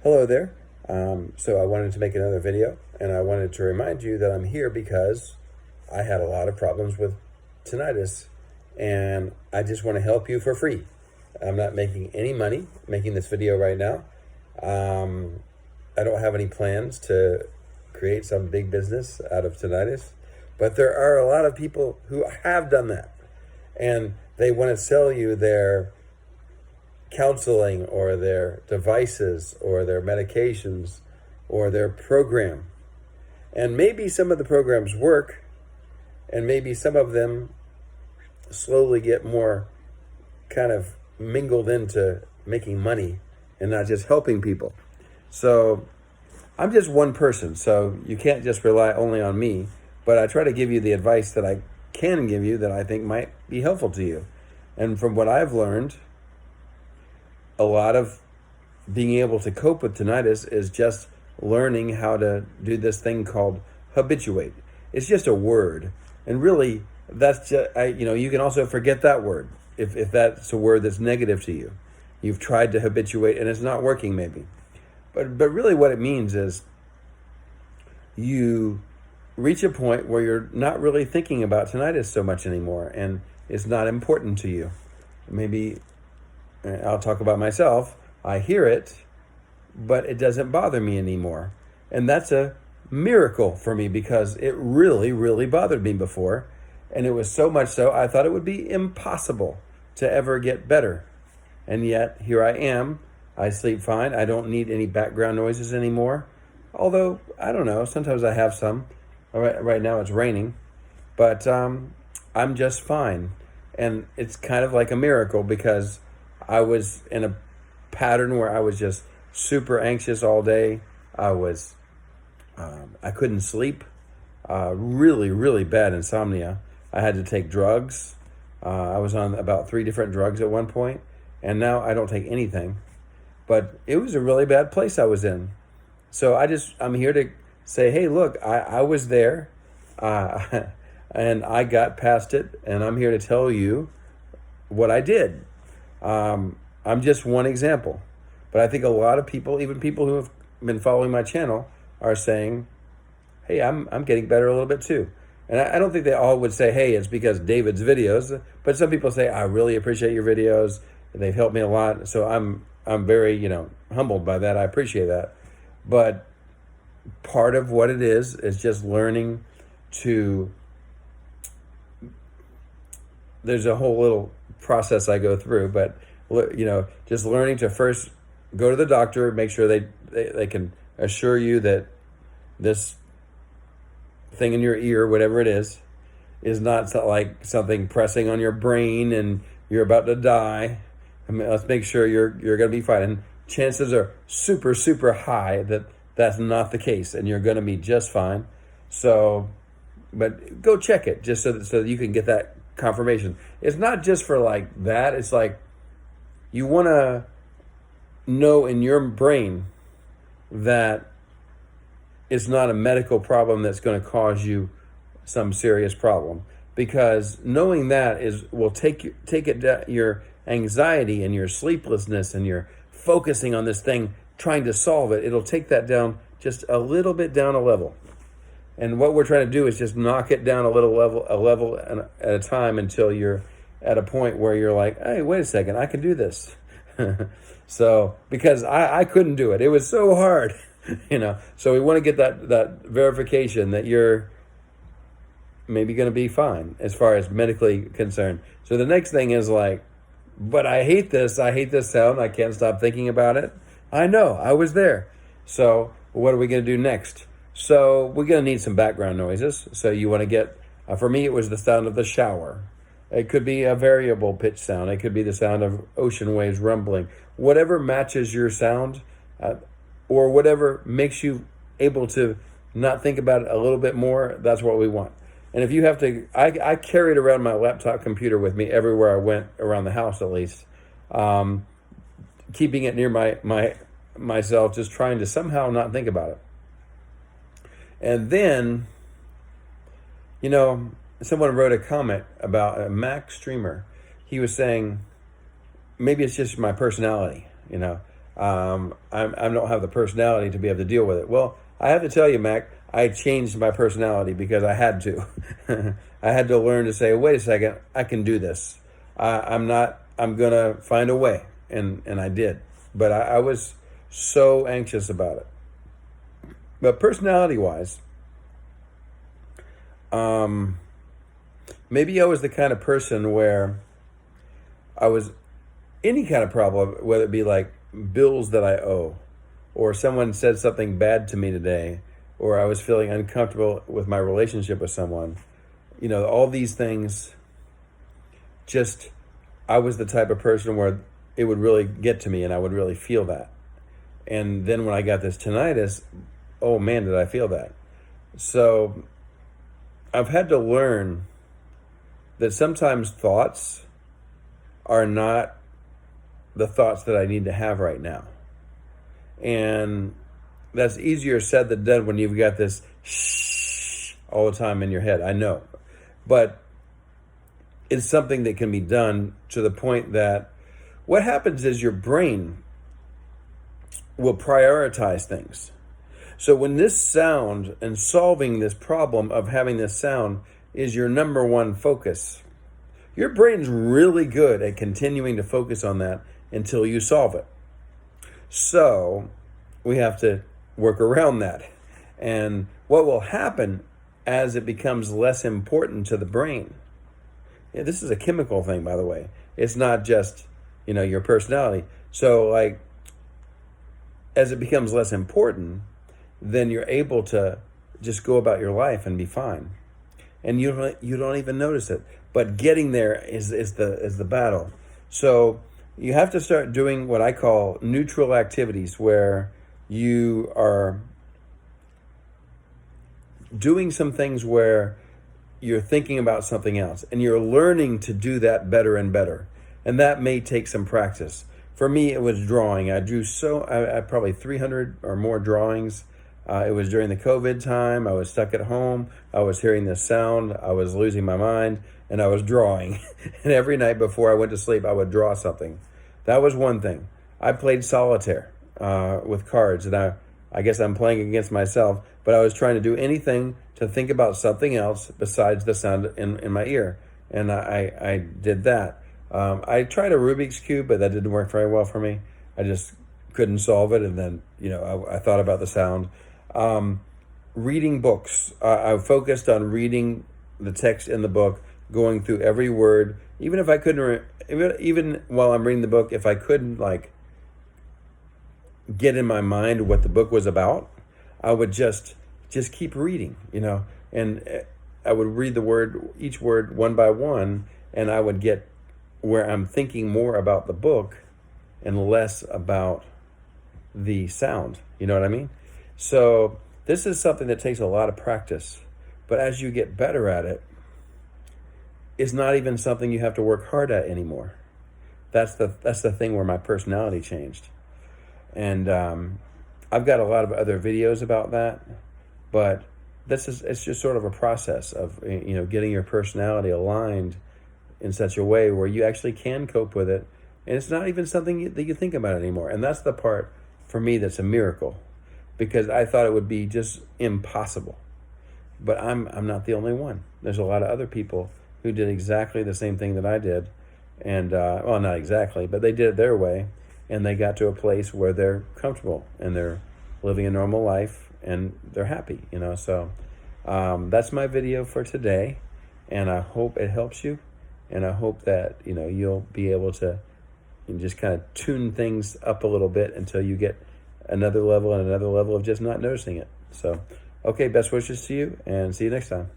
Hello there. So I wanted to make another video, and I wanted to remind you that I'm here because I had a lot of problems with tinnitus, and I just want to help you for free. I'm not making any money making this video right now. I don't have any plans to create some big business out of tinnitus, but there are a lot of people who have done that, and they want to sell you their counseling or their devices or their medications or their program. And maybe some of the programs work, and maybe some of them slowly get more kind of mingled into making money and not just helping people. So I'm just one person, so you can't just rely only on me, but I try to give you the advice that I can give you that I think might be helpful to you. And from what I've learned, a lot of being able to cope with tinnitus is just learning how to do this thing called habituate. It's just a word, and really, that's just you can also forget that word if that's a word that's negative to you. You've tried to habituate and it's not working, maybe, but really, what it means is you reach a point where you're not really thinking about tinnitus so much anymore, and it's not important to you. Maybe I'll talk about myself. I hear it, but it doesn't bother me anymore. And that's a miracle for me because it really, really bothered me before. And it was so much so, I thought it would be impossible to ever get better. And yet, here I am. I sleep fine. I don't need any background noises anymore. Although, I don't know, sometimes I have some. Right now it's raining. But I'm just fine. And it's kind of like a miracle because I was in a pattern where I was just super anxious all day. I couldn't sleep. Really, really bad insomnia. I had to take drugs. I was on about 3 different drugs at one point, and now I don't take anything. But it was a really bad place I was in. So I'm here to say, hey, look, I was there, and I got past it, and I'm here to tell you what I did. I'm just one example, but I think a lot of people, even people who have been following my channel, are saying, hey, I'm getting better a little bit too. And I don't think they all would say, hey, it's because David's videos, but some people say, I really appreciate your videos. They've helped me a lot. So I'm very, humbled by that. I appreciate that. But part of what it is just learning to, there's a whole little process I go through, but just learning to first go to the doctor, make sure they can assure you that this thing in your ear, whatever it is not like something pressing on your brain and you're about to die. I mean, let's make sure you're going to be fine. And chances are super, super high that that's not the case, and you're going to be just fine. So, but go check it just so that you can get that confirmation. It's not just for like that. It's like you want to know in your brain that it's not a medical problem that's going to cause you some serious problem, because knowing that will take it down, your anxiety and your sleeplessness and your focusing on this thing, trying to solve it. It'll take that down just a little bit, down a level. And what we're trying to do is just knock it down a level at a time until you're at a point where you're like, hey, wait a second, I can do this. So, because I couldn't do it. It was so hard, So we want to get that verification that you're maybe going to be fine as far as medically concerned. So the next thing is like, but I hate this sound. I can't stop thinking about it. I know, I was there. So what are we going to do next? So we're going to need some background noises. So you want to get, for me, it was the sound of the shower. It could be a variable pitch sound. It could be the sound of ocean waves rumbling. Whatever matches your sound, or whatever makes you able to not think about it a little bit more, that's what we want. And if you have to, I carried around my laptop computer with me everywhere I went around the house, at least, keeping it near myself, just trying to somehow not think about it. And then, someone wrote a comment about a Mac streamer. He was saying, maybe it's just my personality, I don't have the personality to be able to deal with it. Well, I have to tell you, Mac, I changed my personality because I had to. I had to learn to say, wait a second, I can do this. I'm going to find a way. And I did. But I was so anxious about it. But personality-wise, maybe I was the kind of person where I was any kind of problem, whether it be like bills that I owe, or someone said something bad to me today, or I was feeling uncomfortable with my relationship with someone. All these things, just, I was the type of person where it would really get to me and I would really feel that. And then when I got this tinnitus, oh man, did I feel that. So I've had to learn that sometimes thoughts are not the thoughts that I need to have right now. And that's easier said than done when you've got this shh all the time in your head. I know. But it's something that can be done to the point that what happens is your brain will prioritize things. So when this sound and solving this problem of having this sound is your number one focus, your brain's really good at continuing to focus on that until you solve it. So we have to work around that. And what will happen as it becomes less important to the brain? Yeah, this is a chemical thing, by the way. It's not just, your personality. So like, as it becomes less important, then you're able to just go about your life and be fine. And you don't even notice it. But getting there is the battle. So you have to start doing what I call neutral activities, where you are doing some things where you're thinking about something else and you're learning to do that better and better. And that may take some practice. For me, it was drawing. I drew I probably 300 or more drawings. It was during the COVID time. I was stuck at home. I was hearing this sound. I was losing my mind, and I was drawing. And every night before I went to sleep, I would draw something. That was one thing. I played solitaire with cards, and I guess I'm playing against myself, but I was trying to do anything to think about something else besides the sound in my ear. And I did that. I tried a Rubik's Cube, but that didn't work very well for me. I just couldn't solve it. And then, I thought about the sound. Reading books. I focused on reading the text in the book, going through every word. Even if I couldn't, even while I'm reading the book, if I couldn't get in my mind what the book was about, I would just keep reading, and I would read each word one by one, and I would get where I'm thinking more about the book and less about the sound. You know what I mean? So this is something that takes a lot of practice, but as you get better at it, it's not even something you have to work hard at anymore. That's the thing where my personality changed. And I've got a lot of other videos about that, but it's just sort of a process of, getting your personality aligned in such a way where you actually can cope with it. And it's not even something that you think about anymore. And that's the part for me that's a miracle, because I thought it would be just impossible. But I'm not the only one. There's a lot of other people who did exactly the same thing that I did. And, well, not exactly, but they did it their way. And they got to a place where they're comfortable and they're living a normal life and they're happy, So that's my video for today. And I hope it helps you. And I hope that, you'll be able to just kind of tune things up a little bit until you get another level and another level of just not noticing it. So, okay, best wishes to you, and see you next time.